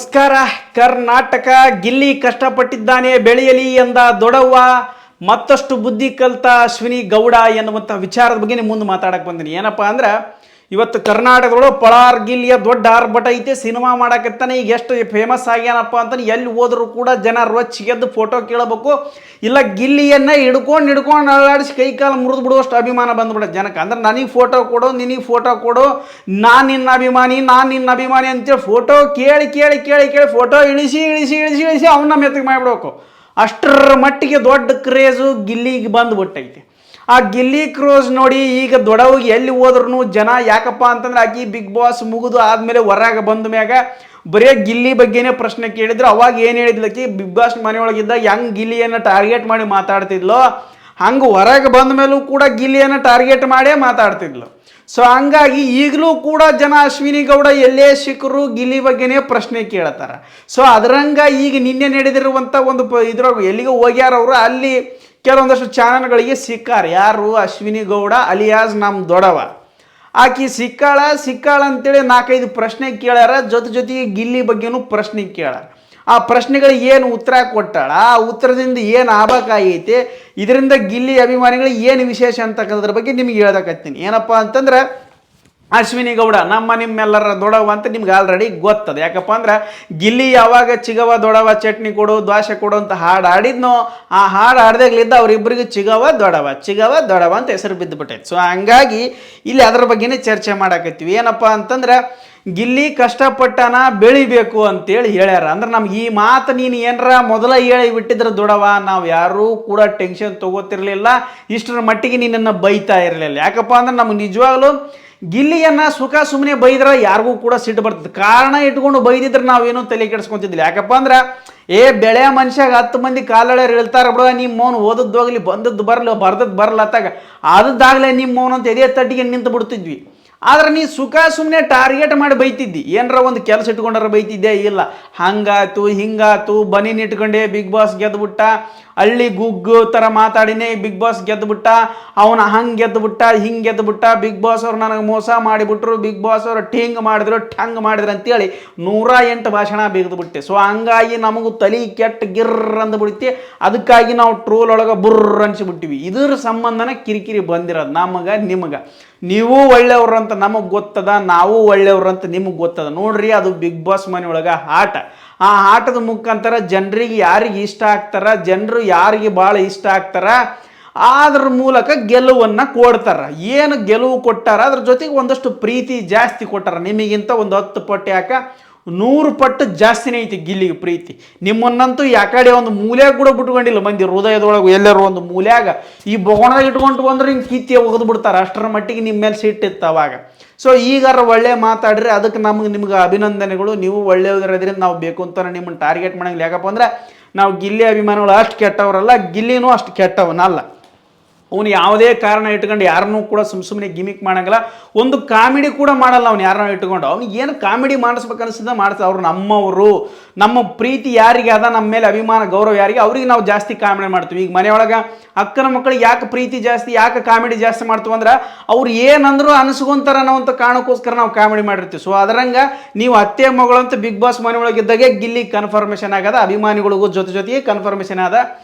ನಮಸ್ಕಾರ. ಕರ್ನಾಟಕ ಗಿಲ್ಲಿ ಕಷ್ಟಪಟ್ಟಿದ್ದಾನೆ ಬೆಳೆಯಲಿ ಎಂದ ದೊಡವ್ವ ಮತ್ತಷ್ಟು ಬುದ್ಧಿ ಕಲ್ತ ಅಶ್ವಿನಿ ಗೌಡ ಎನ್ನುವಂಥ ವಿಚಾರದ ಬಗ್ಗೆ ನಿಮ್ಮ ಮುಂದೆ ಮಾತಾಡಕ್ಕೆ ಬಂದಿನಿ. ಏನಪ್ಪ ಅಂದ್ರೆ ಇವತ್ತು ಕರ್ನಾಟಕದೊಳಗೆ ಪಳಾರ್ ಗಿಲ್ಲಿಯ ದೊಡ್ಡ ಆರ್ಭಟ ಐತೆ. ಸಿನಿಮಾ ಮಾಡಕತ್ತಾನೆ. ಈಗ ಎಷ್ಟು ಫೇಮಸ್ ಆಗ್ಯಾನಪ್ಪ ಅಂತ ಎಲ್ಲಿ ಹೋದರೂ ಕೂಡ ಜನ ರೊಚ್ಚಿಗೆದ್ದು ಫೋಟೋ ಕೇಳಬೇಕು. ಇಲ್ಲ ಗಿಲ್ಲಿಯನ್ನು ಹಿಡ್ಕೊಂಡು ಅಲ್ಲಾಡಿಸಿ ಕೈ ಕಾಲು ಮುರಿದು ಬಿಡುವಷ್ಟು ಅಭಿಮಾನ ಬಂದ್ಬಿಡುತ್ತೆ ಜನಕ್ಕೆ. ಅಂದ್ರೆ ನನಗೆ ಫೋಟೋ ಕೊಡು, ನಿನಗೆ ಫೋಟೋ ಕೊಡು, ನಾನು ನಿನ್ನ ಅಭಿಮಾನಿ ಅಂತೇಳಿ ಫೋಟೋ ಕೇಳಿ ಫೋಟೋ ಇಳಿಸಿ ಅವನ್ನ ಮೆತ್ತಗೆ ಮಾಡಿಬಿಡ್ಬೇಕು. ಅಷ್ಟರ ಮಟ್ಟಿಗೆ ದೊಡ್ಡ ಕ್ರೇಜು ಗಿಲ್ಲಿಗೆ ಬಂದುಬಿಟ್ಟೈತೆ. ಆ ಗಿಲ್ಲಿ ಕ್ರೋಜ್ ನೋಡಿ ಈಗ ದೊಡವಿಗೆ ಎಲ್ಲಿ ಹೋದ್ರೂ ಜನ ಯಾಕಪ್ಪ ಅಂತಂದ್ರೆ ಆಕಿ ಬಿಗ್ ಬಾಸ್ ಮುಗಿದು ಆದಮೇಲೆ ಹೊರಗೆ ಬಂದ ಮ್ಯಾಗ ಬರೀ ಗಿಲ್ಲಿ ಬಗ್ಗೆನೇ ಪ್ರಶ್ನೆ ಕೇಳಿದ್ರು. ಅವಾಗ ಏನು ಹೇಳಿದ್ಲಕ್ಕಿ, ಬಿಗ್ ಬಾಸ್ ಮನೆಯೊಳಗಿದ್ದಾಗ ಹೆಂಗೆ ಗಿಲ್ಲಿಯನ್ನು ಟಾರ್ಗೆಟ್ ಮಾಡಿ ಮಾತಾಡ್ತಿದ್ಲೋ ಹಂಗೆ ಹೊರಗೆ ಬಂದ ಮೇಲೂ ಕೂಡ ಗಿಲ್ಲಿಯನ್ನು ಟಾರ್ಗೆಟ್ ಮಾಡೇ ಮಾತಾಡ್ತಿದ್ಲು. ಸೊ ಹಂಗಾಗಿ ಈಗಲೂ ಕೂಡ ಜನ ಅಶ್ವಿನಿ ಗೌಡ ಎಲ್ಲೇ ಸಿಕ್ಕರು ಗಿಲ್ಲಿ ಬಗ್ಗೆನೇ ಪ್ರಶ್ನೆ ಕೇಳ್ತಾರೆ. ಸೊ ಅದರಂಗ ಈಗ ನಿನ್ನೆ ನಡೆದಿರುವಂಥ ಒಂದು ಇದ್ರೊಳಗೆ ಎಲ್ಲಿಗೆ ಹೋಗ್ಯಾರ ಅವರು, ಅಲ್ಲಿ ಕೆಲವೊಂದಷ್ಟು ಚಾನಲ್ಗಳಿಗೆ ಸಿಕ್ಕಾರ. ಯಾರು? ಅಶ್ವಿನಿ ಗೌಡ ಅಲಿಯಾಸ್ ನಮ್ಮ ದೊಡವ. ಆಕಿ ಸಿಕ್ಕಾಳ ಅಂತೇಳಿ 4-5 ಪ್ರಶ್ನೆ ಕೇಳ್ಯಾರ. ಜೊತೆಗೆ ಗಿಲ್ಲಿ ಬಗ್ಗೆನೂ ಪ್ರಶ್ನೆ ಕೇಳ್ಯಾರ. ಆ ಪ್ರಶ್ನೆಗಳಿಗೆ ಏನು ಉತ್ತರ ಕೊಟ್ಟಾಳ, ಆ ಉತ್ತರದಿಂದ ಏನು ಆಗಬೇಕಾಗೈತೆ, ಇದರಿಂದ ಗಿಲ್ಲಿ ಅಭಿಮಾನಿಗಳಿಗೆ ಏನು ವಿಶೇಷ ಅಂತಕ್ಕಂಥದ್ರ ಬಗ್ಗೆ ನಿಮ್ಗೆ ಹೇಳ್ದಕತ್ತೀನಿ. ಏನಪ್ಪ ಅಂತಂದ್ರೆ ಅಶ್ವಿನಿ ಗೌಡ ನಿಮ್ಮೆಲ್ಲರ ದೊಡವ ಅಂತ ನಿಮ್ಗೆ ಆಲ್ರೆಡಿ ಗೊತ್ತದ. ಯಾಕಪ್ಪ ಅಂದ್ರೆ ಗಿಲ್ಲಿ ಯಾವಾಗ ಚಿಗವ ದೊಡವ ಚಟ್ನಿ ಕೊಡು ದ್ವಾಸೆ ಕೊಡು ಅಂತ ಹಾಡು ಆಡಿದ್ನೋ, ಆ ಹಾಡು ಆಡ್ದಾಗ್ಲಿದ್ದ ಅವರಿಬ್ಬರಿಗೆ ಚಿಗವ ದೊಡವ ಅಂತ ಹೆಸರು ಬಿದ್ದುಬಿಟ್ಟೈತೆ. ಸೊ ಹಂಗಾಗಿ ಇಲ್ಲಿ ಅದ್ರ ಬಗ್ಗೆನೇ ಚರ್ಚೆ ಮಾಡಾಕತ್ತೀವಿ. ಏನಪ್ಪ ಅಂತಂದ್ರೆ ಗಿಲ್ಲಿ ಕಷ್ಟಪಟ್ಟನ ಬೆಳಿಬೇಕು ಅಂತೇಳಿ ಹೇಳ್ಯಾರ. ಅಂದ್ರೆ ನಮ್ಗೆ ಈ ಮಾತು ನೀನು ಏನರ ಮೊದಲ ಹೇಳಿ ಬಿಟ್ಟಿದ್ರೆ ದೊಡವ ನಾವು ಯಾರೂ ಕೂಡ ಟೆನ್ಷನ್ ತೊಗೋತಿರ್ಲಿಲ್ಲ, ಇಷ್ಟರ ಮಟ್ಟಿಗೆ ನಿನ್ನನ್ನು ಬೈತಾ ಇರಲಿಲ್ಲ. ಯಾಕಪ್ಪ ಅಂದ್ರೆ ನಮ್ಗೆ ನಿಜವಾಗ್ಲೂ ಗಿಲ್ಲಿಯನ್ನು ಸುಮ್ಮನೆ ಬೈದ್ರೆ ಯಾರಿಗೂ ಕೂಡ ಸಿಟ್ಟು ಬರ್ತದೆ. ಕಾರಣ ಇಟ್ಕೊಂಡು ಬೈದಿದ್ರೆ ನಾವೇನೂ ತಲೆ ಕೆಡಿಸ್ಕೊತಿದ್ದಿಲ್ಲ. ಯಾಕಪ್ಪ ಅಂದ್ರೆ ಬೆಳೆಯ ಮನುಷ್ಯಾಗ 10 ಮಂದಿ ಕಾಲಳೆಯರು ಹೇಳ್ತಾರೆ ಬಿಡುವ, ನಿಮ್ಮ ಮೌನ ಓದದ್ದೋಗ್ಲಿ ಬಂದದ್ದು ಬರಲಿ ಬರ್ದದ್ದು ಬರಲ್ಲ ಅತ್ತಾಗ ಆದದ್ದಾಗಲೇ ನಿಮ್ಮ ಮೌನ ಅಂತ ಎದೆ ತಟ್ಟಿಗೆ ನಿಂತು ಬಿಡ್ತಿದ್ವಿ. ಆದ್ರೆ ನೀ ಸುಮ್ಮನೆ ಟಾರ್ಗೆಟ್ ಮಾಡಿ ಬೈತಿದ್ದಿ. ಏನರ ಒಂದು ಕೆಲಸ ಇಟ್ಕೊಂಡ್ರೆ ಬೈತಿದ್ದೆ ಇಲ್ಲ. ಹಂಗಾತು ಹಿಂಗಾತು ಬನೀನ್ ಇಟ್ಕೊಂಡೆ ಬಿಗ್ ಬಾಸ್ ಗೆದ್ದುಬಿಟ್ಟ, ಹಳ್ಳಿ ಗುಗ್ಗು ಥರ ಮಾತಾಡಿನೇ ಬಿಗ್ ಬಾಸ್ ಗೆದ್ದುಬಿಟ್ಟ, ಅವನ ಹಂಗೆ ಗೆದ್ದುಬಿಟ್ಟ ಹಿಂಗೆ ಗೆದ್ದುಬಿಟ್ಟ, ಬಿಗ್ ಬಾಸ್ ಅವ್ರು ನನಗೆ ಮೋಸ ಮಾಡಿಬಿಟ್ರು, ಬಿಗ್ ಬಾಸ್ ಅವರು ಟಂಗ್ ಮಾಡಿದ್ರು ಅಂತೇಳಿ 108 ಭಾಷಣ ಬಿಗಿದ್ಬಿಟ್ಟೆ. ಸೊ ಹಂಗಾಗಿ ನಮಗೂ ತಲೆ ಕೆಟ್ಟ ಗಿರ್ರ ಅಂದ್ಬಿಡ್ತಿ. ಅದಕ್ಕಾಗಿ ನಾವು ಟ್ರೋಲ್ ಒಳಗೆ ಬುರ್ರ ಅನ್ಸಿಬಿಟ್ಟಿವಿ. ಇದ್ರ ಸಂಬಂಧನ ಕಿರಿಕಿರಿ ಬಂದಿರೋದು ನಮಗೆ ನಿಮಗೆ. ನೀವು ಒಳ್ಳೆಯವ್ರು ಅಂತ ನಮಗೆ ಗೊತ್ತದ, ನಾವು ಒಳ್ಳೆಯವ್ರು ಅಂತ ನಿಮಗೆ ಗೊತ್ತದ. ನೋಡ್ರಿ, ಅದು ಬಿಗ್ ಬಾಸ್ ಮನೆಯೊಳಗೆ ಆಟ. ಆ ಆಟದ ಮುಖಾಂತರ ಜನರಿಗೆ ಯಾರಿಗೆ ಇಷ್ಟ ಆಗ್ತಾರ, ಜನರು ಯಾರಿಗೆ ಭಾಳ ಇಷ್ಟ ಆಗ್ತಾರ, ಅದ್ರ ಮೂಲಕ ಗೆಲುವನ್ನು ಕೊಡ್ತಾರ. ಏನು ಗೆಲುವು ಕೊಟ್ಟಾರ ಅದ್ರ ಜೊತೆಗೆ ಒಂದಷ್ಟು ಪ್ರೀತಿ ಜಾಸ್ತಿ ಕೊಟ್ಟಾರ. ನಿಮಗಿಂತ ಒಂದು 10 ಪಟ್ಟು ಯಾಕೆ 100 ಪಟ್ಟು ಜಾಸ್ತಿನೇ ಐತಿ ಗಿಲ್ಲಿಗೆ ಪ್ರೀತಿ. ನಿಮ್ಮನ್ನಂತೂ ಯಾಕಡೆ ಒಂದು ಮೂಲ್ಯಾಗ ಕೂಡ ಬಿಟ್ಕೊಂಡಿಲ್ಲ ಮಂದಿ. ಹೃದಯದೊಳಗೆ ಎಲ್ಲರೂ ಒಂದು ಮೂಲ್ಯಾಗ ಈ ಬೊಗಣದಾಗ ಇಟ್ಕೊಂಡು ಬಂದ್ರೆ ಹಿಂಗೆ ಕಿತ್ತಿ ಒಗೆದು ಬಿಡ್ತಾರೆ. ಅಷ್ಟರ ಮಟ್ಟಿಗೆ ನಿಮ್ಮ ಮೇಲೆ ಸಿಟ್ಟಿತ್ತು ಅವಾಗ. ಸೊ ಈಗಾರ ಒಳ್ಳೆ ಮಾತಾಡ್ರಿ, ಅದಕ್ಕೆ ನಿಮ್ಗೆ ಅಭಿನಂದನೆಗಳು. ನೀವು ಒಳ್ಳೆಯದ್ರಿಂದ ನಾವು ಬೇಕು ಅಂತ ನಿಮ್ಮನ್ನು ಟಾರ್ಗೆಟ್ ಮಾಡಂಗಿಲ್ಲ. ಯಾಕಪ್ಪ ಅಂದ್ರೆ ನಾವು ಗಿಲ್ಲಿ ಅಭಿಮಾನಿಗಳು ಅಷ್ಟು ಕೆಟ್ಟವರಲ್ಲ, ಗಿಲ್ಲಿನೂ ಅಷ್ಟು ಕೆಟ್ಟವನಲ್ಲ. ಅವನು ಯಾವುದೇ ಕಾರಣ ಇಟ್ಕೊಂಡು ಯಾರನ್ನೂ ಕೂಡ ಸುಮ್ಮನೆ ಗಿಮಿಕ್ ಮಾಡಂಗಿಲ್ಲ. ಒಂದು ಕಾಮಿಡಿ ಕೂಡ ಮಾಡಲ್ಲ ಅವ್ನು ಯಾರನ್ನ ಇಟ್ಕೊಂಡು. ಅವ್ನಿಗೆ ಏನು ಕಾಮಿಡಿ ಮಾಡಿಸ್ಬೇಕು ಅನಿಸ್ತದ ಮಾಡ್ತಾರೆ. ಅವರು ನಮ್ಮವರು, ನಮ್ಮ ಪ್ರೀತಿ ಯಾರಿಗೆ ಅದ, ನಮ್ಮ ಮೇಲೆ ಅಭಿಮಾನ ಗೌರವ ಯಾರಿಗೆ, ಅವ್ರಿಗೆ ನಾವು ಜಾಸ್ತಿ ಕಾಮಿಡಿ ಮಾಡ್ತೀವಿ. ಈಗ ಮನೆಯೊಳಗೆ ಅಕ್ಕನ ಮಕ್ಕಳಿಗೆ ಯಾಕೆ ಪ್ರೀತಿ ಜಾಸ್ತಿ, ಯಾಕೆ ಕಾಮಿಡಿ ಜಾಸ್ತಿ ಮಾಡ್ತೀವಿ ಅಂದ್ರೆ ಅವ್ರು ಏನಂದ್ರು ಅನಿಸ್ಕೊಂತಾರ ನಾವಂತ ಕಾರಣಕ್ಕೋಸ್ಕರ ನಾವು ಕಾಮಿಡಿ ಮಾಡಿರ್ತೀವಿ. ಸೊ ಅದರಂಗ ನೀವು ಅತ್ತೆ ಮಗಳು ಅಂತ ಬಿಗ್ ಬಾಸ್ ಮನೆಯೊಳಗಿದ್ದಾಗೆ ಗಿಲ್ಲಿ ಕನ್ಫರ್ಮೇಷನ್ ಆಗದ, ಅಭಿಮಾನಿಗಳಿಗೂ ಜೊತೆಗೆ ಕನ್ಫರ್ಮೇಷನ್ ಆದ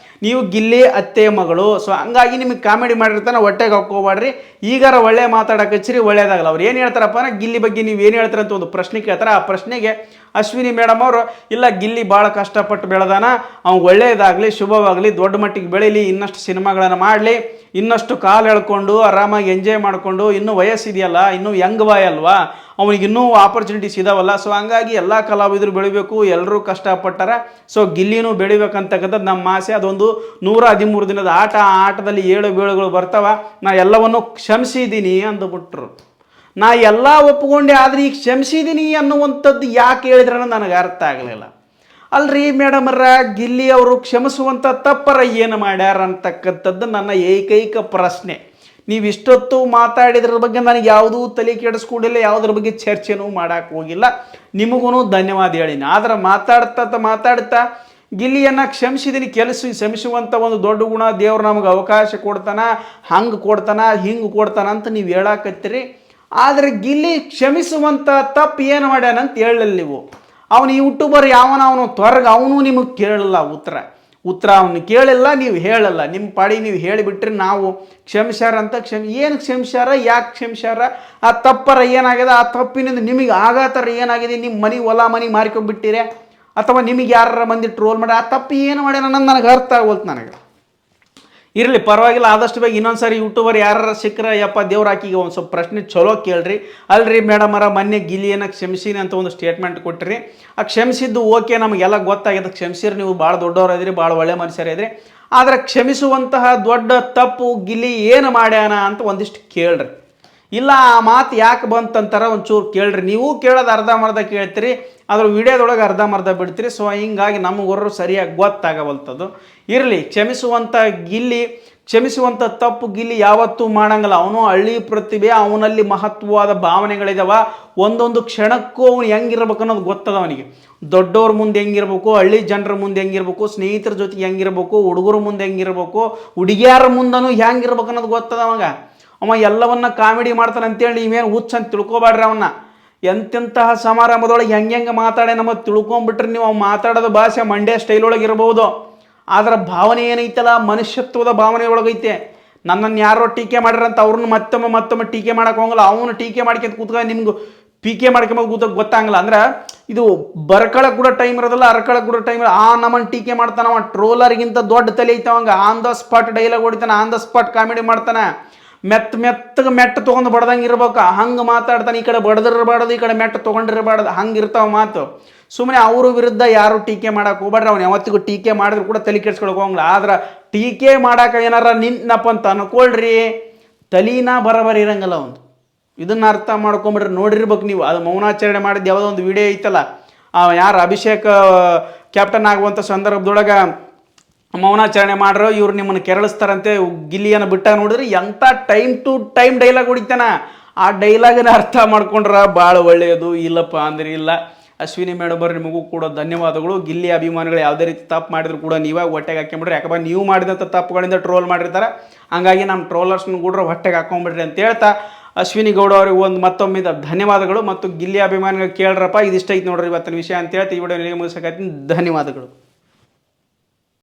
ನೀವು ಗಿಲ್ಲಿ ಅತ್ತೆ ಮಗಳು. ಸೊ ಹಂಗಾಗಿ ನಿಮಗೆ ಕಾಮಿಡಿ ಮಾಡಿರ್ತಾನೆ, ಹೊಟ್ಟೆಗೆ ಹಾಕೋಬೇಡ್ರಿ. ಈಗಾರ ಒಳ್ಳೆ ಮಾತಾಡೋಕೆ ಒಳ್ಳೇದಾಗಲ್ಲ. ಅವ್ರು ಏನು ಹೇಳ್ತಾರಪ್ಪ ಅಂದ್ರೆ ಗಿಲ್ಲಿ ಬಗ್ಗೆ ನೀವು ಏನು ಹೇಳ್ತಾರೆ ಅಂತ ಒಂದು ಪ್ರಶ್ನೆ ಕೇಳ್ತಾರೆ. ಆ ಪ್ರಶ್ನೆಗೆ ಅಶ್ವಿನಿ ಮೇಡಮ್ ಅವರು ಇಲ್ಲ, ಗಿಲ್ಲಿ ಭಾಳ ಕಷ್ಟಪಟ್ಟು ಬೆಳೆದಾನ, ಅವ್ನು ಒಳ್ಳೆಯದಾಗಲಿ, ಶುಭವಾಗಲಿ, ದೊಡ್ಡ ಮಟ್ಟಿಗೆ ಬೆಳೀಲಿ, ಇನ್ನಷ್ಟು ಸಿನಿಮಾಗಳನ್ನು ಮಾಡಲಿ, ಇನ್ನಷ್ಟು ಕಾಲು ಎಳ್ಕೊಂಡು ಆರಾಮಾಗಿ ಎಂಜಾಯ್ ಮಾಡಿಕೊಂಡು, ಇನ್ನೂ ವಯಸ್ಸಿದೆಯಲ್ಲ, ಇನ್ನೂ ಯಂಗ್ ಬಾಯ್ ಅಲ್ವಾ, ಅವನಿಗೆ ಇನ್ನೂ ಆಪರ್ಚುನಿಟೀಸ್ ಇದಾವಲ್ಲ. ಸೊ ಹಂಗಾಗಿ ಎಲ್ಲ ಕಲಾವಿದರು ಬೆಳಿಬೇಕು, ಎಲ್ಲರೂ ಕಷ್ಟಪಟ್ಟಾರ. ಸೊ ಗಿಲ್ಲಿನೂ ಬೆಳಿಬೇಕಂತಕ್ಕಂಥದ್ದು ನಮ್ಮ ಆಸೆ. ಅದೊಂದು 113 ದಿನದ ಆಟ. ಆ ಆಟದಲ್ಲಿ 7 ಬೀಳುಗಳು ಬರ್ತಾವ. ನಾ ಎಲ್ಲವನ್ನು ಕ್ಷಮಿಸಿದ್ದೀನಿ ಅಂದುಬಿಟ್ರು. ನಾ ಎಲ್ಲ ಒಪ್ಕೊಂಡೆ, ಆದರೆ ಈಗ ಕ್ಷಮಿಸಿದ್ದೀನಿ ಅನ್ನುವಂಥದ್ದು ಯಾಕೆ ಹೇಳಿದ್ರೆ ನನಗೆ ಅರ್ಥ ಆಗಲಿಲ್ಲ. ಅಲ್ರಿ ಮೇಡಮರ, ಗಿಲ್ಲಿ ಅವರು ಕ್ಷಮಿಸುವಂಥ ತಪ್ಪರ ಏನು ಮಾಡ್ಯಾರ ಅಂತಕ್ಕಂಥದ್ದು ನನ್ನ ಏಕೈಕ ಪ್ರಶ್ನೆ. ನೀವು ಇಷ್ಟೊತ್ತು ಮಾತಾಡಿದ್ರ ಬಗ್ಗೆ ನನಗೆ ಯಾವುದೂ ತಲೆ ಕೆಡಿಸ್ಕೊಂಡಿಲ್ಲ, ಯಾವುದ್ರ ಬಗ್ಗೆ ಚರ್ಚೆನೂ ಮಾಡೋಕ್ಕೆ ಹೋಗಿಲ್ಲ. ನಿಮಗೂ ಧನ್ಯವಾದ ಹೇಳಿನಿ. ಆದರೆ ಮಾತಾಡ್ತಾ ಗಿಲ್ಲಿಯನ್ನು ಕ್ಷಮಿಸಿದ್ದೀನಿ, ಕ್ಷಮಿಸುವಂಥ ಒಂದು ದೊಡ್ಡ ಗುಣ ದೇವ್ರು ನಮಗೆ ಅವಕಾಶ ಕೊಡ್ತಾನ, ಹಂಗೆ ಕೊಡ್ತಾನ ಹಿಂಗೆ ಕೊಡ್ತಾನ ಅಂತ ನೀವು ಹೇಳಾಕತ್ತೀರಿ. ಆದರೆ ಗಿಲ್ಲಿ ಕ್ಷಮಿಸುವಂಥ ತಪ್ಪು ಏನು ಮಾಡ್ಯಾನಂತ ಹೇಳಲಿಲ್ಲ ನೀವು. ಅವನು ಯೂಟ್ಯೂಬರ್ ಯಾವನ ಅವನು ತ್ವರ್ಗ ಅವನು ನಿಮಗೆ ಕೇಳಲ್ಲ ಉತ್ತರ ಅವನು ಕೇಳಿಲ್ಲ, ನೀವು ಹೇಳಲ್ಲ, ನಿಮ್ಮ ಪಾಡಿ ನೀವು ಹೇಳಿಬಿಟ್ರೆ ನಾವು ಕ್ಷಮಿಸ್ಯಾರ ಅಂತ ಏನು ಕ್ಷಮಿಸ್ಯಾರ, ಯಾಕೆ ಕ್ಷಮಿಸ್ಯಾರ, ಆ ತಪ್ಪರ ಏನಾಗಿದೆ, ಆ ತಪ್ಪಿನಿಂದ ನಿಮಗೆ ಆಗತ್ತರ ಏನಾಗಿದೆ, ನಿಮ್ಮ ಮನೆ ಹೊಲ ಮನೆ ಮಾರ್ಕೊಂಡ್ಬಿಟ್ಟಿರೆ ಅಥವಾ ನಿಮಗೆ ಯಾರ ಮಂದಿ ಟ್ರೋಲ್ ಮಾಡಿ ಆ ತಪ್ಪು ಏನು ಮಾಡ್ಯಾರ ಅನ್ನೋದು ನನಗೆ ಅರ್ಥ ಆಗೋಲ್ತು ನನಗೆ. ಇರಲಿ ಪರವಾಗಿಲ್ಲ, ಆದಷ್ಟು ಬೇಗ ಇನ್ನೊಂದು ಸಾರಿ ಯೂಟ್ಯೂಬರ್ ಯಾರು ಸಿಕ್ಕರೆ ಯಪ್ಪ ದೇವ್ರ ಹಾಕಿಗೆ ಒಂದು ಸ್ವಲ್ಪ ಪ್ರಶ್ನೆ ಚಲೋ ಕೇಳ್ರಿ. ಅಲ್ರಿ ಮೇಡಮರ ಮೊನ್ನೆ ಗಿಲಿಯನ್ನು ಕ್ಷಮಿಸೀನಿ ಅಂತ ಒಂದು ಸ್ಟೇಟ್ಮೆಂಟ್ ಕೊಟ್ಟಿರಿ, ಆ ಕ್ಷಮಿಸಿದ್ದು ಓಕೆ ನಮಗೆಲ್ಲ ಗೊತ್ತಾಗಿದೆ, ಕ್ಷಮಿಸಿರಿ, ನೀವು ಭಾಳ ದೊಡ್ಡವ್ರು ಇದ್ರಿ, ಭಾಳ ಒಳ್ಳೆ ಮನುಷ್ಯರು ಇದ್ರಿ, ಆದರೆ ಕ್ಷಮಿಸುವಂತಹ ದೊಡ್ಡ ತಪ್ಪು ಗಿಲಿ ಏನು ಮಾಡ್ಯಾನ ಅಂತ ಒಂದಿಷ್ಟು ಕೇಳ್ರಿ. ಇಲ್ಲ ಆ ಮಾತು ಯಾಕೆ ಬಂತಂತಾರ ಒಂಚೂರು ಕೇಳ್ರಿ. ನೀವು ಕೇಳೋದು ಅರ್ಧಂಬರ್ಧ ಕೇಳ್ತೀರಿ, ಅದ್ರ ವಿಡಿಯೋದೊಳಗೆ ಅರ್ಧಂಬರ್ಧ ಬಿಡ್ತೀರಿ. ಸೊ ಹಿಂಗಾಗಿ ನಮಗೊರ್ರು ಸರಿಯಾಗಿ ಗೊತ್ತಾಗವಲ್ತದ್ದು. ಇರಲಿ, ಕ್ಷಮಿಸುವಂಥ ತಪ್ಪು ಗಿಲ್ಲಿ ಯಾವತ್ತೂ ಮಾಡಂಗಿಲ್ಲ. ಅವನು ಹಳ್ಳಿ ಪ್ರತಿಭೆ, ಅವನಲ್ಲಿ ಮಹತ್ವವಾದ ಭಾವನೆಗಳಿದಾವ. ಒಂದೊಂದು ಕ್ಷಣಕ್ಕೂ ಅವನು ಹೆಂಗಿರ್ಬೇಕು ಅನ್ನೋದು ಗೊತ್ತದ ಅವನಿಗೆ. ದೊಡ್ಡವ್ರ ಮುಂದೆ ಹೆಂಗಿರ್ಬೇಕು, ಹಳ್ಳಿ ಜನರ ಮುಂದೆ ಹೆಂಗಿರ್ಬೇಕು, ಸ್ನೇಹಿತರ ಜೊತೆಗೆ ಹೆಂಗಿರ್ಬೇಕು, ಹುಡುಗರ ಮುಂದೆ ಹೆಂಗಿರ್ಬೇಕು, ಹುಡುಗಿಯರ ಮುಂದನೂ ಹೆಂಗಿರ್ಬೇಕು ಅನ್ನೋದು ಗೊತ್ತದ ಅವ ಎಲ್ಲವನ್ನ ಕಾಮಿಡಿ ಮಾಡ್ತಾನೆ ಅಂತೇಳಿ ನೀವೇನು ಹುಚ್ಚ ಅಂತ ತಿಳ್ಕೊಬೇಡ್ರಿ. ಅವನ್ನ ಎಂತೆಂತಹ ಸಮಾರಂಭದೊಳಗೆ ಹೆಂಗೆ ಮಾತಾಡಿ ನಮಗೆ ತಿಳ್ಕೊಂಬಿಟ್ರೆ ನೀವು ಅವ್ನು ಮಾತಾಡೋದು ಭಾಷೆ ಮಂಡ್ಯ ಸ್ಟೈಲ್ ಒಳಗೆ ಇರ್ಬೋದು, ಆದ್ರೆ ಭಾವನೆ ಏನೈತಲ್ಲ ಮನುಷ್ಯತ್ವದ ಭಾವನೆ ಒಳಗೈತೆ. ನನ್ನನ್ನು ಯಾರೋ ಟೀಕೆ ಮಾಡಿರಂತ ಅವ್ರನ್ನ ಮತ್ತೊಮ್ಮೆ ಟೀಕೆ ಮಾಡೋಕೆ ಹೋಗಲ್ಲ. ಅವನು ಟೀಕೆ ಮಾಡ್ಕೊಂತ ಕೂತ್ಕೊಂಡು ನಿಮ್ಗೆ ಪೀಕೆ ಮಾಡ್ಕೊಂಬೋದು ಗೊತ್ತಾಗಲ್ಲ. ಅಂದ್ರೆ ಇದು ಬರ್ಕೊಳಕ್ಕೆ ಕೂಡ ಟೈಮ್ ಇರೋದಿಲ್ಲ, ಅರ್ಕೊಳಕ್ಕೆ ಕೂಡ ಟೈಮ್ ಆ ನಮ್ಮನ್ನು ಟೀಕೆ ಮಾಡ್ತಾನೆ. ಅವ ಟ್ರೋಲರ್ಗಿಂತ ದೊಡ್ಡ ತಲೆ ಐತವಂಗ. ಆನ್ ದ ಸ್ಪಾಟ್ ಡೈಲಾಗ್ ಹೊಡಿತಾನೆ, ಆನ್ ದ ಸ್ಪಾಟ್ ಕಾಮಿಡಿ ಮಾಡ್ತಾನೆ. ಮೆಟ್ಟು ತೊಗೊಂಡು ಬಡ್ದಂಗೆ ಇರ್ಬೇಕು, ಹಂಗೆ ಮಾತಾಡ್ತಾನೆ. ಈ ಕಡೆ ಬಡ್ದಿರಬಾರ್ದು, ಈ ಕಡೆ ಮೆಟ್ಟು ತೊಗೊಂಡಿರಬಾರ್ದು, ಹಂಗೆ ಇರ್ತಾವ ಮಾತು. ಸುಮ್ಮನೆ ಅವ್ರ ವಿರುದ್ಧ ಯಾರು ಟೀಕೆ ಮಾಡಕ್ಕೆ ಹೋಗ್ಬೇಡ್ರಿ. ಅವ್ನು ಯಾವತ್ತಿಗೂ ಟೀಕೆ ಮಾಡಿದ್ರು ಕೂಡ ತಲೆ ಕೆಡ್ಸ್ಕೊಳಕ್ಕೆ ಹೋಗಂಗಿಲ್ಲ. ಆದ್ರೆ ಟೀಕೆ ಮಾಡಕ್ಕೆ ಏನಾರ ನಿಂತನಪ್ಪ ಅಂತ ಅನ್ಕೊಳ್ರಿ, ತಲೀನಾ ಬರಬರಿ ಇರಂಗಿಲ್ಲ ಒಂದು. ಇದನ್ನ ಅರ್ಥ ಮಾಡ್ಕೊಂಬಿಡ್ರಿ. ನೋಡಿರ್ಬೇಕು ನೀವು, ಅದು ಮೌನಾಚರಣೆ ಮಾಡಿದ್ದು ಯಾವುದೋ ಒಂದು ವಿಡಿಯೋ ಐತಲ್ಲ, ಯಾರು ಅಭಿಷೇಕ್ ಕ್ಯಾಪ್ಟನ್ ಆಗುವಂಥ ಸಂದರ್ಭದೊಳಗೆ ಮೌನಾಚರಣೆ ಮಾಡ್ರೋ ಇವ್ರು ನಿಮ್ಮನ್ನು ಕೆರಳಿಸ್ತಾರಂತೆ ಗಿಲ್ಲಿಯನ್ನು ಬಿಟ್ಟಾಗ ನೋಡಿದ್ರೆ ಎಂಥ ಟೈಮ್ ಟು ಟೈಮ್ ಡೈಲಾಗ್ ಹೊಡಿತಾನ. ಆ ಡೈಲಾಗನ್ನ ಅರ್ಥ ಮಾಡ್ಕೊಂಡ್ರೆ ಭಾಳ ಒಳ್ಳೆಯದು. ಇಲ್ಲಪ್ಪ ಅಂದ್ರೆ ಇಲ್ಲ. ಅಶ್ವಿನಿ ಮೇಡಮ್ ನಿಮಗೂ ಕೂಡ ಧನ್ಯವಾದಗಳು. ಗಿಲ್ಲಿ ಅಭಿಮಾನಿಗಳು ಯಾವುದೇ ರೀತಿ ತಪ್ಪು ಮಾಡಿದ್ರು ಕೂಡ ನೀವಾಗ ಹೊಟ್ಟೆಗೆ ಹಾಕೊಂಬಿಡ್ರಿ. ಯಾಕಂದ್ರೆ ನೀವು ಮಾಡಿದಂಥ ತಪ್ಪುಗಳಿಂದ ಟ್ರೋಲ್ ಮಾಡಿರ್ತಾರೆ, ಹಂಗಾಗಿ ನಮ್ಮ ಟ್ರೋಲರ್ಸ್ನ ಕೂಡ ಹೊಟ್ಟೆಗೆ ಹಾಕೊಂಬಿಡ್ರಿ ಅಂತ ಹೇಳ್ತಾ ಅಶ್ವಿನಿ ಗೌಡ ಅವ್ರಿಗೆ ಒಂದು ಮತ್ತೊಮ್ಮೆ ಧನ್ಯವಾದಗಳು. ಮತ್ತು ಗಿಲ್ಲಿ ಅಭಿಮಾನಿಗಳು ಕೇಳ್ರಪ್ಪ, ಇದಿಷ್ಟ ಐತೆ ನೋಡ್ರಿ ಇವತ್ತಿನ ವಿಷಯ ಅಂತ ಹೇಳ್ತಾ ಈ ವಿಡಿಯೋ ಮುಗಿಸಕತ್ತೀನಿ. ಧನ್ಯವಾದಗಳು.